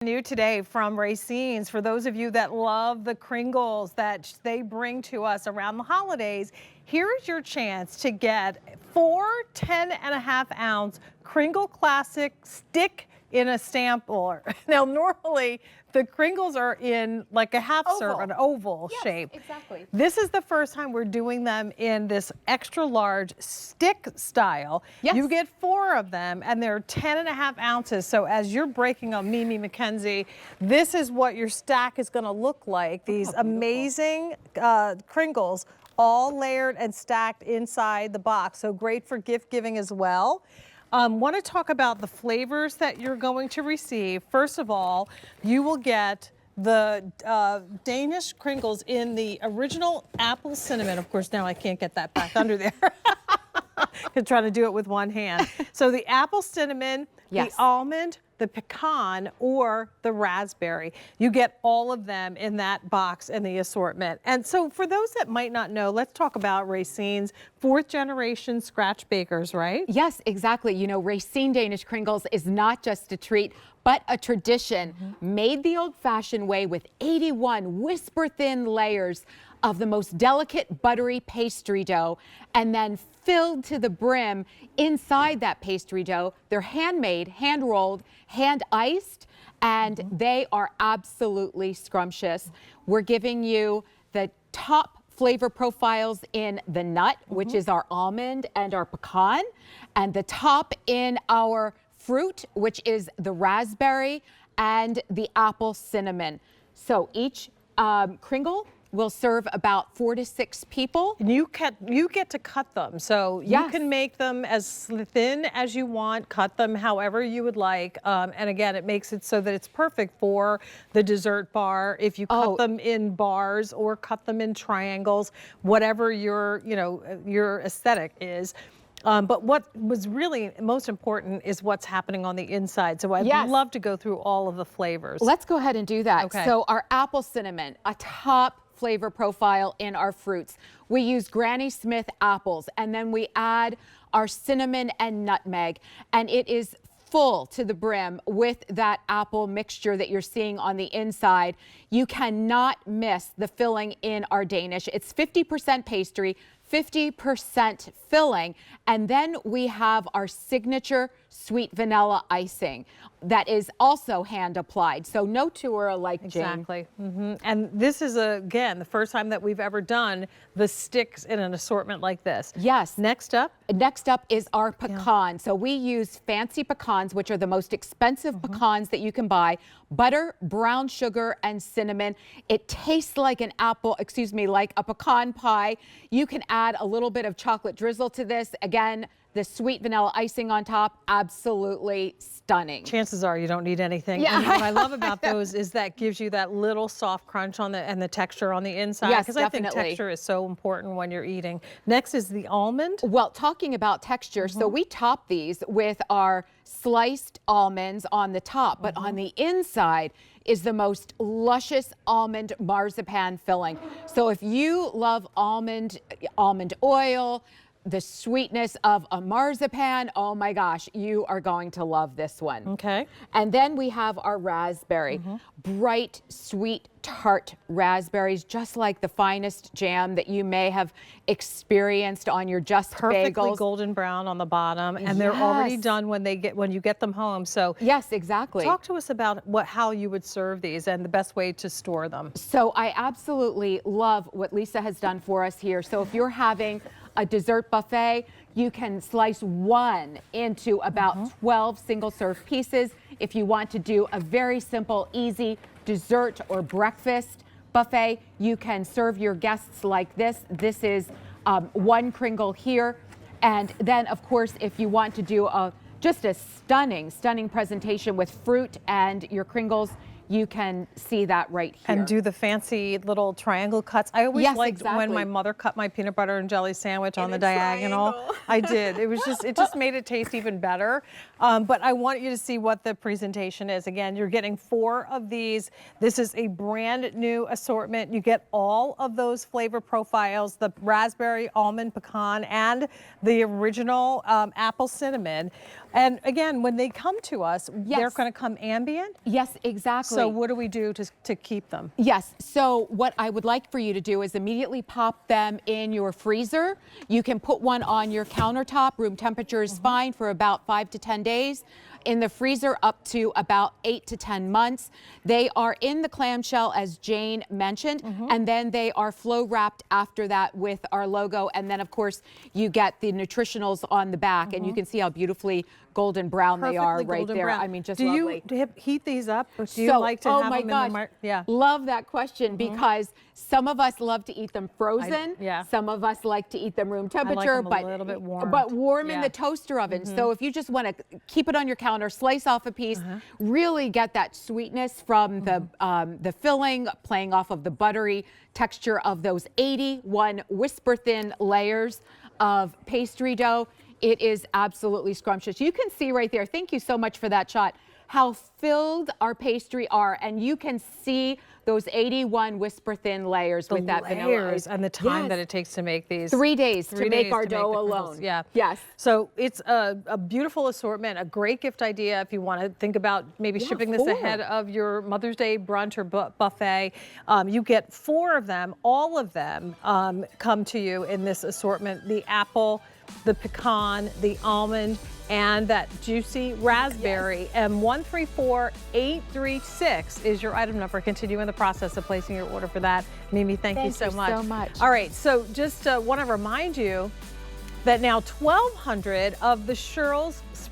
New today from Racine's. For those of you that love the Kringles that they bring to us around the holidays, here's your chance to get 4 10.5-ounce Kringle Classic stick in a sampler. Now, normally the Kringles are in like a half serve, an oval shape. Exactly. This is the first time we're doing them in this extra large stick style. Yes. You get 4 of them and they're 10.5 ounces. So as you're breaking them, Mimi Mackenzie, this is what your stack is going to look like. These amazing Kringles, all layered and stacked inside the box. So great for gift giving as well. Want to talk about the flavors that you're going to receive. First of all, you will get the Danish Kringles in the original apple cinnamon. Of course, now I can't get that back under there. I'm trying to do it with one hand. So the apple cinnamon, yes, the almond, the pecan, or the raspberry. You get all of them in that box in the assortment. And so for those that might not know, let's talk about Racine's 4th generation scratch bakers, right? Yes, exactly. You know, Racine Danish Kringles is not just a treat, but a tradition made the old-fashioned way with 81 whisper-thin layers of the most delicate buttery pastry dough, and then filled to the brim inside that pastry dough. They're handmade, hand-rolled, hand-iced, and they are absolutely scrumptious. We're giving you the top flavor profiles in the nut, which is our almond and our pecan, and the top in our fruit, which is the raspberry and the apple cinnamon. So each Kringle will serve about 4 to 6 people. And you get to cut them, so you can make them as thin as you want, cut them however you would like, and again, it makes it so that it's perfect for the dessert bar. If you cut them in bars or cut them in triangles, whatever your your aesthetic is. But what was really most important is what's happening on the inside. So I'd love to go through all of the flavors. Let's go ahead and do that. Okay. So our apple cinnamon, a top flavor profile in our fruits. We use Granny Smith apples, and then we add our cinnamon and nutmeg, and it is full to the brim with that apple mixture that you're seeing on the inside. You cannot miss the filling in our Danish. It's 50% pastry, 50% filling, and then we have our signature sweet vanilla icing that is also hand applied. So no two are alike, Jane. Exactly. And this is, again, the first time that we've ever done the sticks in an assortment like this. Yes. Next up? Next up is our pecan. So we use fancy pecans, which are the most expensive pecans that you can buy. Butter, brown sugar, and cinnamon. It tastes like an apple, like a pecan pie. You can add a little bit of chocolate drizzle to this. Again, the sweet vanilla icing on top, absolutely stunning. Chances are you don't need anything. Yeah. And what I love about those is that gives you that little soft crunch on and the texture on the inside. Yes, because I think texture is so important when you're eating. Next is the almond. Well, talking about texture, so we top these with our sliced almonds on the top, but on the inside is the most luscious almond marzipan filling. So if you love almond oil, the sweetness of a marzipan, oh my gosh, you are going to love this one. Okay. And then we have our raspberry, bright, sweet, tart raspberries, just like the finest jam that you may have experienced on your Just Perfectly Bagels. golden brown on the bottom, and they're already done when you get them home. So yes, exactly. Talk to us about how you would serve these and the best way to store them. So I absolutely love what Lisa has done for us here. So if you're having a dessert buffet, you can slice one into about 12 single-serve pieces. If you want to do a very simple, easy dessert or breakfast buffet, you can serve your guests like this. This is 1 Kringle here. And then, of course, if you want to do just a stunning presentation with fruit and your Kringles, you can see that right here. And do the fancy little triangle cuts. I always Yes, liked when exactly. my mother cut my peanut butter and jelly sandwich on In the a diagonal. triangle. I did. It just made it taste even better. But I want you to see what the presentation is. Again, you're getting 4 of these. This is a brand new assortment. You get all of those flavor profiles, the raspberry, almond, pecan, and the original apple cinnamon. And again, when they come to us, they're Yes. going to come ambient. Yes, exactly. So what do we do to keep them? Yes, so what I would like for you to do is immediately pop them in your freezer. You can put one on your countertop. Room temperature is fine for about 5 to 10 days. In the freezer up to about 8 to 10 months. They are in the clamshell, as Jane mentioned, and then they are flow wrapped after that with our logo. And then, of course, you get the nutritionals on the back, and you can see how beautifully golden brown they are Perfectly right golden there. brown. I mean, just do lovely. you heat these up? Or do you So, like to oh have my them gosh, in the yeah. love that question because some of us love to eat them frozen. yeah. Some of us like to eat them room temperature, them a but little bit warm. but warm in Yeah. the toaster oven. So if you just want to keep it on your counter, slice off a piece, really get that sweetness from the filling, playing off of the buttery texture of those 81 whisper thin layers of pastry dough. It is absolutely scrumptious. You can see right there, thank you so much for that shot, how filled our pastry are. And you can see those 81 whisper thin layers with that vanilla layers ice. and the time Yes. that it takes to make these. 3 days to 3 make days our to make dough the Kringles. alone. Yeah. Yes. So it's a beautiful assortment, a great gift idea if you want to think about maybe shipping this 4. ahead of your Mother's Day brunch or buffet. You get 4 of them. All of them come to you in this assortment: the apple, the pecan, the almond, and that juicy raspberry. And 134836 is your item number. Continue in the process of placing your order for that. Mimi, thank you so much. All right, so just want to remind you that now 1,200 of the Shirl's Spring